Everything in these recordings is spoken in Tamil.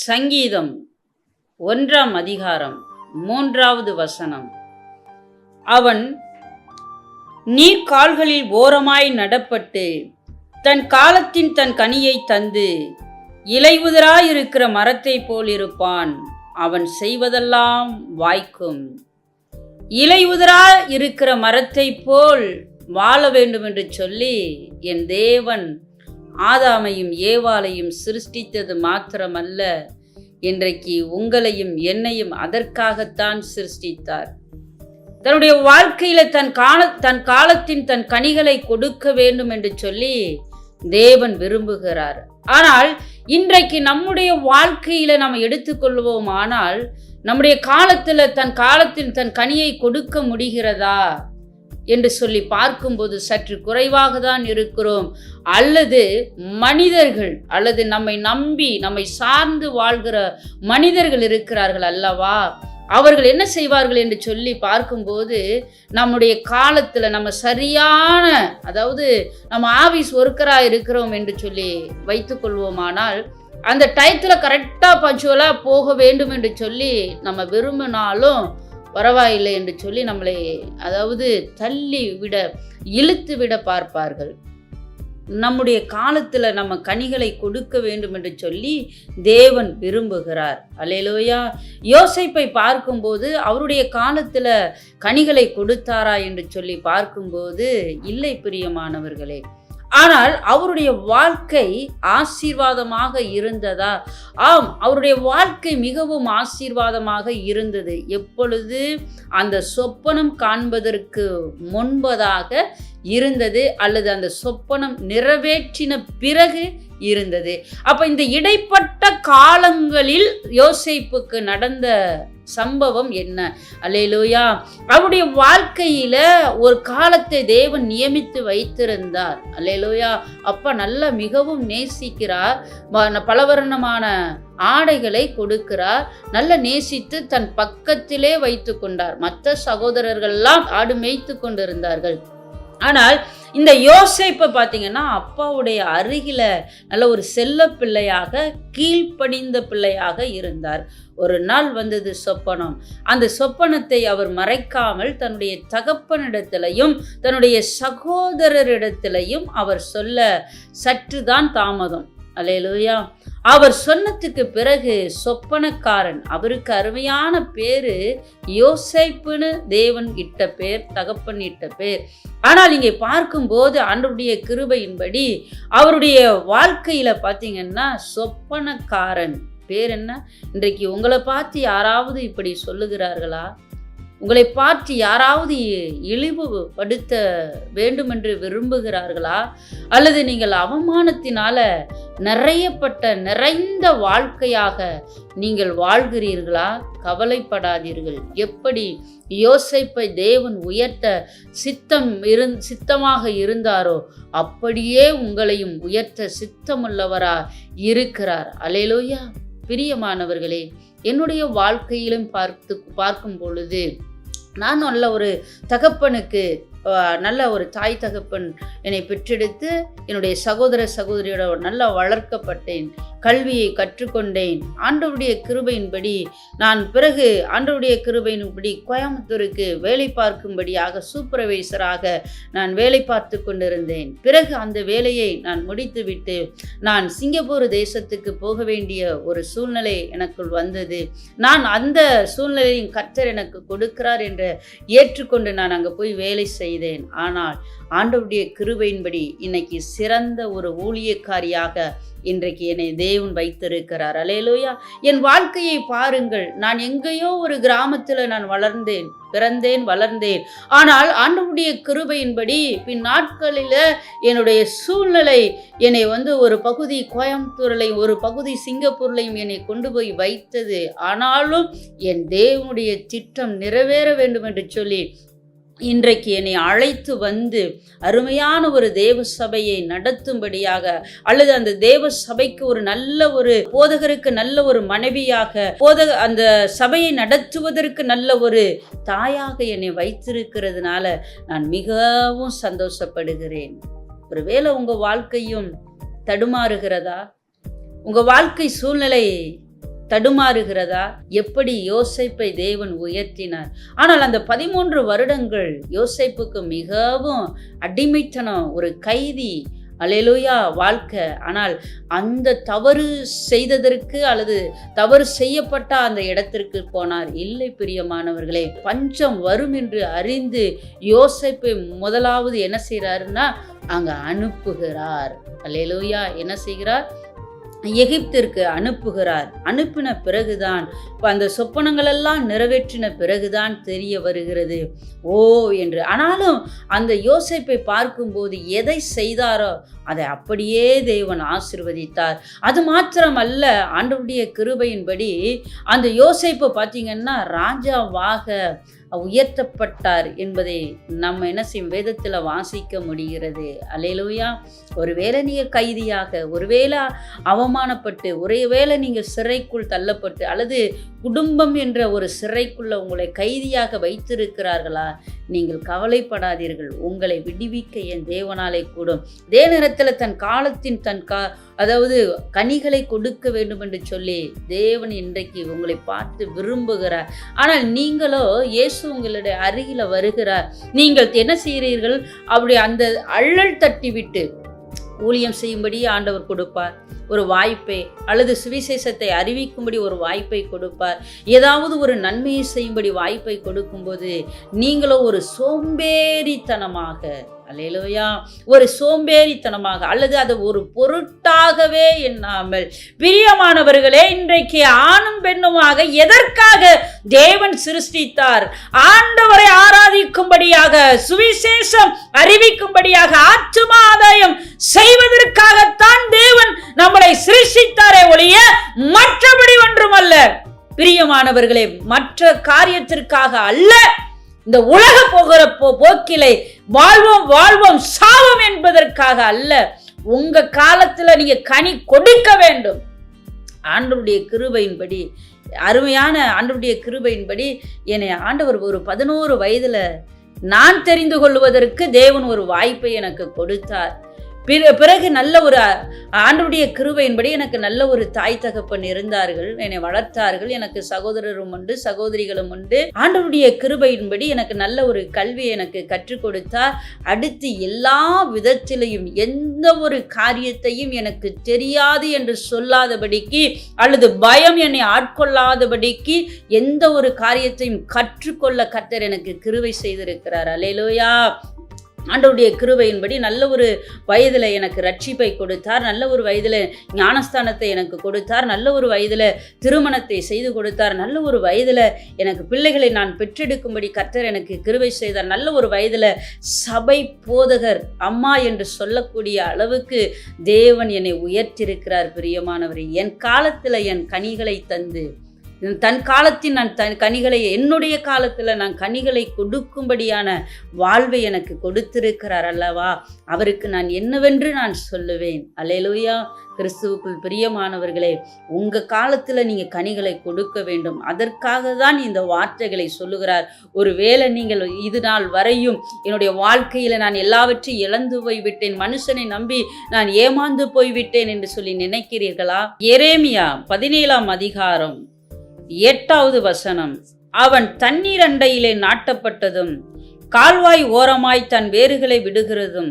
சங்கீதம் 1ஆம் அதிகாரம் 3வது வசனம். அவன் நீர்க்கால்களில் ஓரமாய் நடப்பட்டு தன் காலத்தின் தன் கனியை தந்து இலையுதிராயிருக்கிற மரத்தை போல் இருப்பான். அவன் செய்வதெல்லாம் வாய்க்கும். இலையுதிரா இருக்கிற மரத்தை போல் வாழ வேண்டும் என்று சொல்லி என் தேவன் ஆதாமையும் ஏவாளையும் சிருஷ்டித்தது மாத்திரமல்ல, இன்றைக்கு உங்களையும் என்னையும் அதற்காகத்தான் சிருஷ்டித்தார். தன்னுடைய வாழ்க்கையில தன் காலத்தின் தன் கனிகளை கொடுக்க வேண்டும் என்று சொல்லி தேவன் விரும்புகிறார். ஆனால் இன்றைக்கு நம்முடைய வாழ்க்கையில நாம் எடுத்துக்கொள்வோம், ஆனால் நம்முடைய காலத்தில் தன் கனியை கொடுக்க முடிகிறதா என்று சொல்லி பார்க்கும்போது சற்று குறைவாக தான் இருக்கிறோம். அல்லது மனிதர்கள், அல்லது நம்மை நம்பி நம்மை சார்ந்து வாழ்கிற மனிதர்கள் இருக்கிறார்கள் அல்லவா, அவர்கள் என்ன செய்வார்கள் என்று சொல்லி பார்க்கும்போது, நம்முடைய காலத்தில் நம்ம சரியான, அதாவது நம்ம ஆபீஸ் ஒர்க்கராக இருக்கிறோம் என்று சொல்லி வைத்துக்கொள்வோமானால், அந்த டயத்தில் கரெக்டாக பஞ்சுவலாக போக வேண்டும் என்று சொல்லி நம்ம விரும்பினாலும் பரவாயில்லை என்று சொல்லி நம்மளை தள்ளி விட, இழுத்து விட பார்ப்பார்கள். நம்முடைய காலத்தில் நம்ம கனிகளை கொடுக்க வேண்டும் என்று சொல்லி தேவன் விரும்புகிறார். அல்லேலூயா. யோசேப்பை பார்க்கும்போது அவருடைய காலத்தில் கனிகளை கொடுத்தாரா என்று சொல்லி பார்க்கும்போது இல்லை பிரியமானவர்களே. ஆனால் அவருடைய வாழ்க்கை ஆசீர்வாதமாக இருந்ததா? ஆம், அவருடைய வாழ்க்கை மிகவும் ஆசீர்வாதமாக இருந்தது. எப்பொழுது அந்த சொப்பனம் காண்பதற்கு முன்பதாக இருந்தது, அல்லது அந்த சொப்பனம் நிறைவேற்றின பிறகு இருந்தது. அப்ப இந்த இடைப்பட்ட காலங்களில் யோசேப்புக்கு நடந்த சம்பவம் என்ன? அல்லேலூயா. அவருடைய வாழ்க்கையில ஒரு காலத்தை தேவன் நியமித்து வைத்திருந்தார். அல்லேலூயா. அப்பா நல்லா மிகவும் நேசிக்கிறார், பலவர்ணமான ஆடைகளை கொடுக்கிறார், நல்ல நேசித்து தன் பக்கத்திலே வைத்து கொண்டார். மற்ற சகோதரர்கள்லாம் ஆடு மேய்த்து கொண்டிருந்தார்கள். ஆனால் இந்த யோசேப்பை பார்த்தீங்கன்னா அப்பாவுடைய அருகில நல்ல ஒரு செல்ல பிள்ளையாக, கீழ்ப்படிந்த பிள்ளையாக இருந்தார். ஒரு நாள் வந்தது சொப்பனம். அந்த சொப்பனத்தை அவர் மறைக்காமல் தன்னுடைய தகப்பனிடத்திலையும் தன்னுடைய சகோதரரிடத்திலையும் அவர் சொல்ல சற்றுதான் தாமதம். அல்லேலூயா. அவர் சொன்னதுக்கு பிறகு சொப்பனக்காரன், அவருக்கு அருமையான பேரு யோசேப்புன்னு தேவன் இட்ட பேர், தகப்பன் இட்ட பேர். ஆனால் இங்கே பார்க்கும்போது ஆண்டவருடைய கிருபையின்படி அவருடைய வாழ்க்கையில பார்த்தீங்கன்னா சொப்பனக்காரன் பேர் என்ன? இன்றைக்கு உங்களை பார்த்து யாராவது இப்படி சொல்லுகிறார்களா? உங்களை பார்த்து யாராவது இழிவுபடுத்த வேண்டுமென்று விரும்புகிறார்களா? அல்லது நீங்கள் அவமானத்தினால நிறைந்த வாழ்க்கையாக நீங்கள் வாழ்கிறீர்களா? கவலைப்படாதீர்கள். எப்படி யோசேப்பை தேவன் உயர்த்த சித்தமாக இருந்தாரோ அப்படியே உங்களையும் உயர்த்த சித்தமுள்ளவரா இருக்கிறார். அல்லேலூயா. பிரியமானவர்களே, என்னுடைய வாழ்க்கையிலும் பார்க்கும் பொழுது நான் நல்ல ஒரு தகப்பனுக்கு, நல்ல ஒரு தாய் தகப்பன் என்னை பெற்றெடுத்து என்னுடைய சகோதரியோட நல்லா வளர்க்கப்பட்டேன், கல்வியை கற்றுக்கொண்டேன். ஆண்டவருடைய கிருபையின்படி நான் பிறகு ஆண்டவருடைய கிருபையின்படி கோயம்புத்தூருக்கு வேலை பார்க்கும்படியாக சூப்பர்வைசராக நான் வேலை பார்த்து கொண்டிருந்தேன். பிறகு அந்த வேலையை நான் முடித்துவிட்டு நான் சிங்கப்பூர் தேசத்துக்கு போக வேண்டிய ஒரு சூழ்நிலை எனக்குள் வந்தது. நான் அந்த சூழ்நிலையும் கர்த்தர் எனக்கு கொடுக்கிறார் என்று ஏற்றுக்கொண்டு நான் அங்கே போய் வேலை செய்தேன். ஆனால் ஆண்டவருடைய கிருபையின்படி இன்னைக்கு சிறந்த ஒரு ஊழியக்காரியாக இன்றைக்கு என்னை தேவன் வைத்திருக்கிறார். அல்லேலூயா. என் வாழ்க்கையை பாருங்கள். நான் எங்கேயோ ஒரு கிராமத்தில் நான் பிறந்தேன், வளர்ந்தேன். ஆனால் ஆண்டவருடைய கிருபையின்படி பின் நாட்களில் என்னுடைய சூழ்நிலை என்னை ஒரு பகுதி கோயம்புத்தூர்லையும் ஒரு பகுதி சிங்கப்பூர்லையும் என்னை கொண்டு போய் வைத்தது. ஆனாலும் என் தேவனுடைய திட்டம் நிறைவேற வேண்டும் என்று சொல்லி இன்றைக்கு என்னை அழைத்து வந்து அருமையான ஒரு தேவ சபையை நடத்தும்படியாக, அல்லது அந்த தேவ சபைக்கு ஒரு நல்ல ஒரு போதகருக்கு நல்ல ஒரு மனைவியாக, அந்த சபையை நடத்துவதற்கு நல்ல ஒரு தாயாக என்னை வைத்திருக்கிறதுனால நான் மிகவும் சந்தோஷப்படுகிறேன். ஒருவேளை உங்க வாழ்க்கையும் தடுமாறுகிறதா? உங்க வாழ்க்கை சூழ்நிலை தடுமாறுகிறதா? எப்படி யோசேப்பை தேவன் உயர்த்தினார். ஆனால் அந்த 13 வருடங்கள் யோசேப்புக்கு மிகவும் அடிமைத்தனம், ஒரு கைதி, அல்லேலூயா வாழ்க்கை. ஆனால் அந்த தவறு செய்ததற்கு அல்லது தவறு செய்யப்பட்ட அந்த இடத்திற்கு போனார் இல்லை. பிரியமானவர்களே, பஞ்சம் வரும் என்று அறிந்து யோசேப்பை முதலாவது என்ன செய்கிறாருன்னா அங்க அனுப்புகிறார். அல்லேலூயா. என்ன செய்கிறார்? எகிப்திற்கு அனுப்புகிறார். அனுப்பின பிறகுதான் அந்த சொப்பனங்கள் எல்லாம் நிறைவேற்றின பிறகுதான் தெரிய வருகிறது ஓ என்று. ஆனாலும் அந்த யோசேப்பை பார்க்கும்போது எதை செய்தாரோ அதை அப்படியே தேவன் ஆசீர்வதித்தார். அது மாத்திரமல்ல, ஆண்டவருடைய கிருபையின்படி அந்த யோசேப்பு பார்த்தீங்கன்னா ராஜாவாக உயர்த்தப்பட்டார் என்பதை நம்ம என்ன செய்யும் வேதத்தில் வாசிக்க முடிகிறது. அல்லேலூயா. ஒருவேளை நீங்கள் கைதியாக, ஒருவேளை அவமானப்பட்டு, ஒருவேளை நீங்கள் சிறைக்குள் தள்ளப்பட்டு அல்லது குடும்பம் என்ற ஒரு சிறைக்குள்ள உங்களை கைதியாக வைத்திருக்கிறார்களா? நீங்கள் கவலைப்படாதீர்கள், உங்களை விடுவிக்க என் தேவனாலே கூடும். அதே நேரத்தில் தன் காலத்தின் அதாவது கனிகளை கொடுக்க வேண்டும் என்று சொல்லி தேவன் இன்றைக்கு உங்களை பார்த்து விரும்புகிறார். ஆனால் நீங்களோ இயேசு உங்களுடைய அருகில வருகிறார். நீங்கள் என்ன செய்கிறீர்கள்? அப்படி அந்த அள்ளல் தட்டி விட்டு ஊழியம் செய்யும்படி ஆண்டவர் கொடுப்பார் ஒரு வாய்ப்பை, அல்லது சுவிசேஷத்தை அறிவிக்கும்படி ஒரு வாய்ப்பை கொடுப்பார். ஏதாவது ஒரு நன்மையை செய்யும்படி வாய்ப்பை கொடுக்கும்போது நீங்களோ ஒரு சோம்பேறித்தனமாக, அல்லேலூயா, ஒரு சோம்பேறித்தனமாக அல்லது அதை ஒரு பொருட்டாகவே எண்ணாமல், பிரியமானவர்களே, இன்றைக்கு ஆணும் பெண்ணுமாக எதற்காக தேவன் சிருஷ்டித்தார்? ஆண்டவரை ஆராதிக்கும்படியாக, சுவிசேஷம் அறிவிக்கும்படியாக, ஆத்தும ஆதாயம் செய்வதற்காகத்தான் தேவன் நம்மளை சிருஷ்டித்தாரே ஒழிய மற்றபடி ஒன்றுமல்ல. பிரியமானவர்களே, மற்ற காரியத்திற்காக அல்ல. இந்த உலக போகிற போக்கிலே வாழ்வோம் சாவோம் என்பதற்காக அல்ல. உங்க காலத்துல நீங்க கனி கொடுக்க வேண்டும். ஆண்டவருடைய கிருபையின்படி, அருமையான ஆண்டவருடைய கிருபையின்படி என்னை ஆண்டவர் ஒரு 11 வயதுல நான் தெரிந்து கொள்வதற்கு தேவன் ஒரு வாய்ப்பை எனக்கு கொடுத்தார். பிறகு நல்ல ஒரு ஆண்டவருடைய கிருபையின்படி எனக்கு நல்ல ஒரு தாய் தகப்பன் இருந்தார்கள், என்னை வளர்த்தார்கள். எனக்கு சகோதரரும் உண்டு, சகோதரிகளும் உண்டு. ஆண்டவருடைய கிருபையின்படி எனக்கு நல்ல ஒரு கல்வியை எனக்கு கற்றுக் கொடுத்தார். அடுத்து எல்லா விதத்திலையும் எந்த ஒரு காரியத்தையும் எனக்கு தெரியாது என்று சொல்லாதபடிக்கு அல்லது பயம் என்னை ஆட்கொள்ளாதபடிக்கு எந்த ஒரு காரியத்தையும் கற்றுக்கொள்ள கர்த்தர் எனக்கு கிருபை செய்திருக்கிறார். அல்லேலூயா. ஆண்டவருடைய கிருபையின்படி நல்ல ஒரு வயதில் எனக்கு ரட்சிப்பை கொடுத்தார். நல்ல ஒரு வயதில் ஞானஸ்தானத்தை எனக்கு கொடுத்தார். நல்ல ஒரு வயதில் திருமணத்தை செய்து கொடுத்தார். நல்ல ஒரு வயதில் எனக்கு பிள்ளைகளை நான் பெற்றெடுக்கும்படி கர்த்தர் எனக்கு கிருபை செய்தார். நல்ல ஒரு வயதில் சபை போதகர் அம்மா என்று சொல்லக்கூடிய அளவுக்கு தேவன் என்னை உயர்த்தியிருக்கிறார். பிரியமானவரே, என் காலத்தில் என் கனிகளை தந்து, தன் காலத்தில் நான் கனிகளை, என்னுடைய காலத்தில் நான் கனிகளை கொடுக்கும்படியான வாழ்வை எனக்கு கொடுத்திருக்கிறார் அல்லவா? அவருக்கு நான் என்னவென்று நான் சொல்லுவேன். அல்லேலூயா. கிறிஸ்துவுக்குள் பிரியமானவர்களே, உங்க காலத்தில் நீங்க கனிகளை கொடுக்க வேண்டும். அதற்காக தான் இந்த வார்த்தைகளை சொல்லுகிறார். ஒருவேளை நீங்கள் இது நாள் வரையும் என்னுடைய வாழ்க்கையில நான் எல்லாவற்றையும் இழந்து போய்விட்டேன், மனுஷனை நம்பி நான் ஏமாந்து போய்விட்டேன் என்று சொல்லி நினைக்கிறீர்களா? எரேமியா 17ஆம் அதிகாரம் 8வது வசனம். அவன் தண்ணீர் அண்டையிலே நாட்டப்பட்டதும் கால்வாய் ஓரமாய் தன் வேர்களை விடுகிறதும்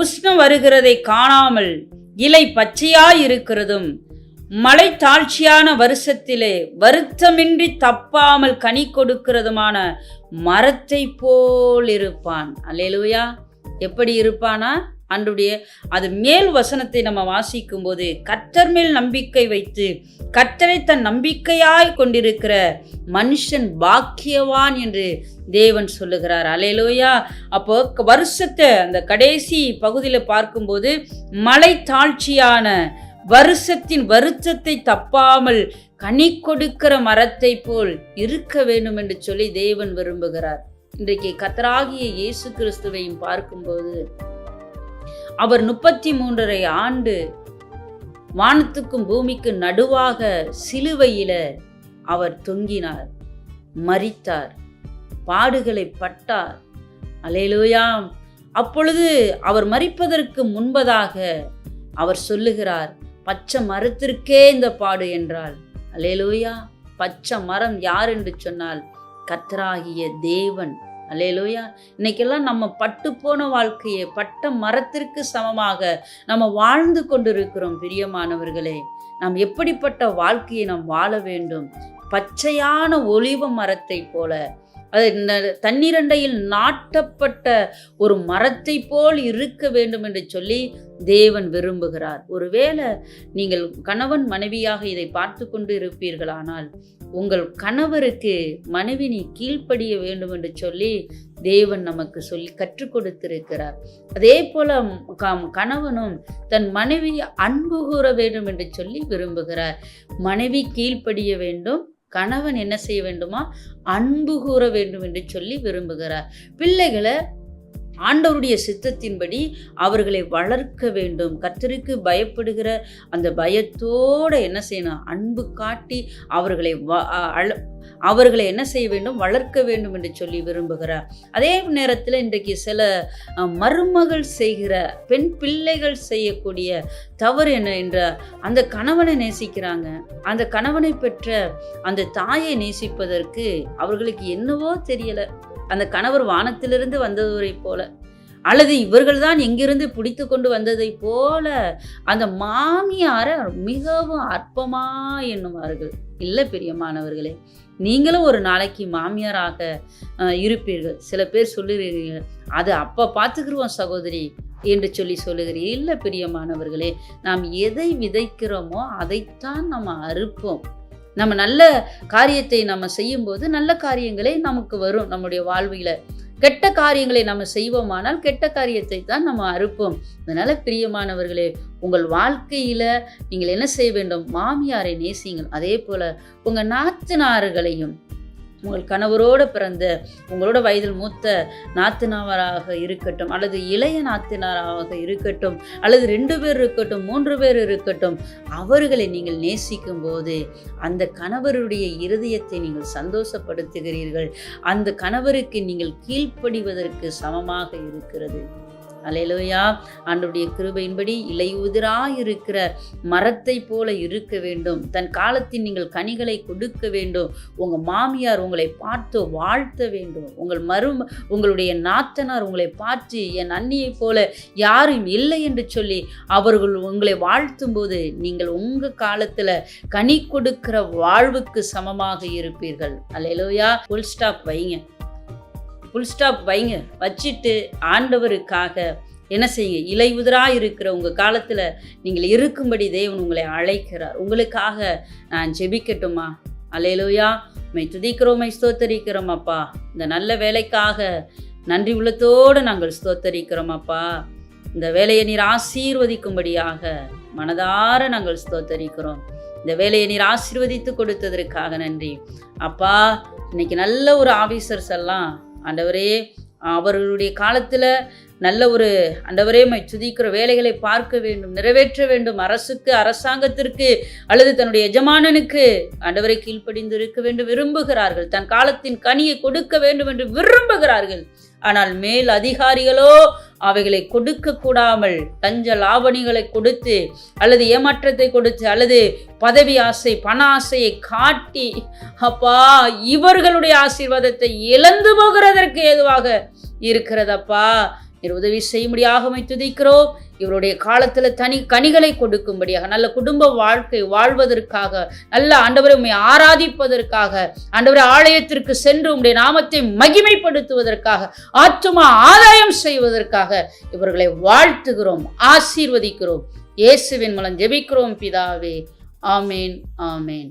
உஷ்ணம் வருகிறதை காணாமல் இலை பச்சையாயிருக்கிறதும் மழை தாழ்ச்சியான வருஷத்திலே வருத்தமின்றி தப்பாமல் கனி கொடுக்கிறதுமான மரத்தை போல் இருப்பான். அல்லேலூயா. எப்படி இருப்பானா? ஆண்டவருடைய அது மேல் வசனத்தை நம்ம வாசிக்கும் போது, கர்த்தர் மேல் நம்பிக்கை வைத்து கர்த்தரை தன் நம்பிக்கையாய் கொண்டிருக்கிற மனுஷன் பாக்கியவான் என்று தேவன் சொல்லுகிறார். அல்லேலூயா. அப்போ வருஷத்தை அந்த கடைசி பகுதியில் பார்க்கும்போது மழை தாழ்ச்சியான வருஷத்தின் வருத்தத்தை தப்பாமல் கனி கொடுக்கிற மரத்தை போல் இருக்க வேண்டும் என்று சொல்லி தேவன் விரும்புகிறார். இன்றைக்கு கர்த்தராகிய இயேசு கிறிஸ்துவையும் பார்க்கும்போது அவர் 33.5 ஆண்டு வானத்துக்கும் பூமிக்கு நடுவாக சிலுவையில அவர் தொங்கினார், மரித்தார், பாடுகளை பட்டார். அல்லேலூயா. அப்பொழுது அவர் மரிப்பதற்கு முன்பதாக அவர் சொல்லுகிறார், பச்சை மரத்திற்கே இந்த பாடு என்றால் அல்லேலூயா. பச்சை மரம் யார் என்று சொன்னால் கர்த்தராகிய தேவன். அல்லேலூயா. இன்னைக்கெல்லாம் நம்ம பட்டு போன வாழ்க்கையை பட்ட மரத்திற்கு சமமாக நம்ம வாழ்ந்து கொண்டிருக்கிறோம். பிரியமானவர்களே, நாம் எப்படிப்பட்ட வாழ்க்கையை நாம் வாழ வேண்டும்? பச்சையான ஒலிவ மரத்தை போல, அது தண்ணீரண்டையில் நாட்டப்பட்ட ஒரு மரத்தை போல் இருக்க வேண்டும் என்று சொல்லி தேவன் விரும்புகிறார். ஒருவேளை நீங்கள் கணவன் மனைவியாக இதை பார்த்து கொண்டு இருப்பீர்களானால், உங்கள் கணவருக்கு மனைவி நீ கீழ்ப்படிய வேண்டும் என்று சொல்லி தேவன் நமக்கு சொல்லி கற்றுக் கொடுத்திருக்கிறார். அதே போல கணவனும் தன் மனைவி அன்பு கூற வேண்டும் என்று சொல்லி விரும்புகிறார். மனைவி கீழ்ப்படிய வேண்டும், கணவன் என்ன செய்ய வேண்டுமா? அன்பு கூற வேண்டும் என்று சொல்லி விரும்புகிறார். பிள்ளைகளை ஆண்டவருடைய சித்தத்தின்படி அவர்களை வளர்க்க வேண்டும். கர்த்தருக்கு பயப்படுகிற அந்த பயத்தோடு என்ன செய்யணும்? அன்பு காட்டி அவர்களை என்ன செய்ய வேண்டும்? வளர்க்க வேண்டும் என்று சொல்லி விரும்புகிறார். அதே நேரத்தில் இன்றைக்கு சில மருமகள் செய்கிற பெண் பிள்ளைகள் செய்யக்கூடிய தவறு என்ன என்ற அந்த கணவனை நேசிக்கிறாங்க. அந்த கணவனை பெற்ற அந்த தாயை நேசிப்பதற்கு அவர்களுக்கு என்னவோ தெரியல. அந்த கணவர் வானத்திலிருந்து வந்தவரை போல, அல்லது இவர்கள் தான் எங்கிருந்து பிடித்து கொண்டு வந்ததை போல அந்த மாமியாரை மிகவும் அற்பமா எண்ணுவார்கள். இல்லை பிரியமானவர்களே, நீங்களும் ஒரு நாளைக்கு மாமியாராக இருப்பீர்கள். சில பேர் சொல்லுறீங்க, அது அப்போ பார்த்துக்கிருவோம் சகோதரி என்று சொல்லுகிறீர்கள். இல்லை பிரியமானவர்களே, நாம் எதை விதைக்கிறோமோ அதைத்தான் நம்ம அறுப்போம். நம்ம நல்ல காரியத்தை நம்ம செய்யும்போது நல்ல காரியங்களே நமக்கு வரும். நம்முடைய வாழ்வில கெட்ட காரியங்களை நம்ம செய்வோமானால் கெட்ட காரியத்தை தான் நம்ம அறுப்போம். அதனால பிரியமானவர்களே, உங்கள் வாழ்க்கையில நீங்கள் என்ன செய்ய வேண்டும்? மாமியாரை நேசிங்கள். அதே போல உங்கள் நாத்தனார்களையும், உங்கள் கணவரோடு பிறந்த உங்களோட வயதில் மூத்த நாத்தனாராக இருக்கட்டும், அல்லது இளைய நாத்தனாராக இருக்கட்டும், அல்லது 2 பேர் இருக்கட்டும், 3 பேர் இருக்கட்டும், அவர்களை நீங்கள் நேசிக்கும் போது அந்த கணவருடைய இருதயத்தை நீங்கள் சந்தோஷப்படுத்துகிறீர்கள். அந்த கணவருக்கு நீங்கள் கீழ்ப்படிவதற்கு சமமாக இருக்கிறது. அல்லேலூயா. ஆண்டவருடைய கிருபையின்படி இலையுதிராயிருக்கிற மரத்தை போல இருக்க வேண்டும். தன் காலத்தில் நீங்கள் கனிகளை கொடுக்க வேண்டும். உங்கள் மாமியார் உங்களை பார்த்து வாழ்த்த வேண்டும். உங்களுடைய நாத்தனார் உங்களை பார்த்து என் அண்ணியை போல யாரும் இல்லை என்று சொல்லி அவர்கள் உங்களை வாழ்த்தும் போது நீங்கள் உங்கள் காலத்தில் கனி கொடுக்கிற வாழ்வுக்கு சமமாக இருப்பீர்கள். அல்லேலூயா. ஃபுல் ஸ்டாப் வைங்க. வச்சுட்டு ஆண்டவருக்காக என்ன செய்யுங்க? இலை உதிராக இருக்கிற உங்கள் காலத்தில் நீங்கள் இருக்கும்படி தேவன் உங்களை அழைக்கிறார். உங்களுக்காக நான் ஜெபிக்கட்டுமா? அல்லேலூயா. மை துதிக்கிறோம், மை ஸ்தோத்தரிக்கிறோம் அப்பா. இந்த நல்ல வேலைக்காக நன்றி உள்ளத்தோடு நாங்கள் ஸ்தோத்தரிக்கிறோம் அப்பா. இந்த வேலையை நீர் ஆசீர்வதிக்கும்படியாக மனதார நாங்கள் ஸ்தோத்தரிக்கிறோம். இந்த வேலையை நீர் ஆசீர்வதித்து கொடுத்ததற்காக நன்றி அப்பா. இன்னைக்கு நல்ல ஒரு ஆபீசர்ஸ் எல்லாம் ஆண்டவரே, அவர்களுடைய காலத்தில் நல்ல ஒரு ஆண்டவரே மை துதிக்கிற வேலைகளை பார்க்க வேண்டும், நிறைவேற்ற வேண்டும். அரசுக்கு, அரசாங்கத்திற்கு, அல்லது தன்னுடைய எஜமானனுக்கு ஆண்டவரை கீழ்ப்படிந்து இருக்க வேண்டும் விரும்புகிறார்கள். தன் காலத்தின் கனியை கொடுக்க வேண்டும் என்று விரும்புகிறார்கள். ஆனால் மேல் அதிகாரிகளோ அவைகளை கொடுக்க கூடாமல் லஞ்ச லாவணிகளை கொடுத்து, அல்லது ஏமாற்றத்தை கொடுத்து, அல்லது பதவி ஆசை, பண ஆசையை காட்டி அப்பா இவர்களுடைய ஆசீர்வாதத்தை இழந்து போகிறதற்கு ஏதுவாக இருக்கிறதப்பா. உதவி செய்யும்படியாக துதிக்கிறோம். இவருடைய காலத்தில் கனிகளை கொடுக்கும்படியாக, நல்ல குடும்ப வாழ்க்கை வாழ்வதற்காக, நல்ல ஆண்டவரை உம்மை ஆராதிப்பதற்காக, ஆண்டவரை ஆலயத்திற்கு சென்று உம்முடைய நாமத்தை மகிமைப்படுத்துவதற்காக, ஆத்துமா ஆதாயம் செய்வதற்காக இவர்களை வாழ்த்துகிறோம், ஆசீர்வதிக்கிறோம். இயேசுவின் மூலம் ஜெபிக்கிறோம் பிதாவே. ஆமேன், ஆமேன்.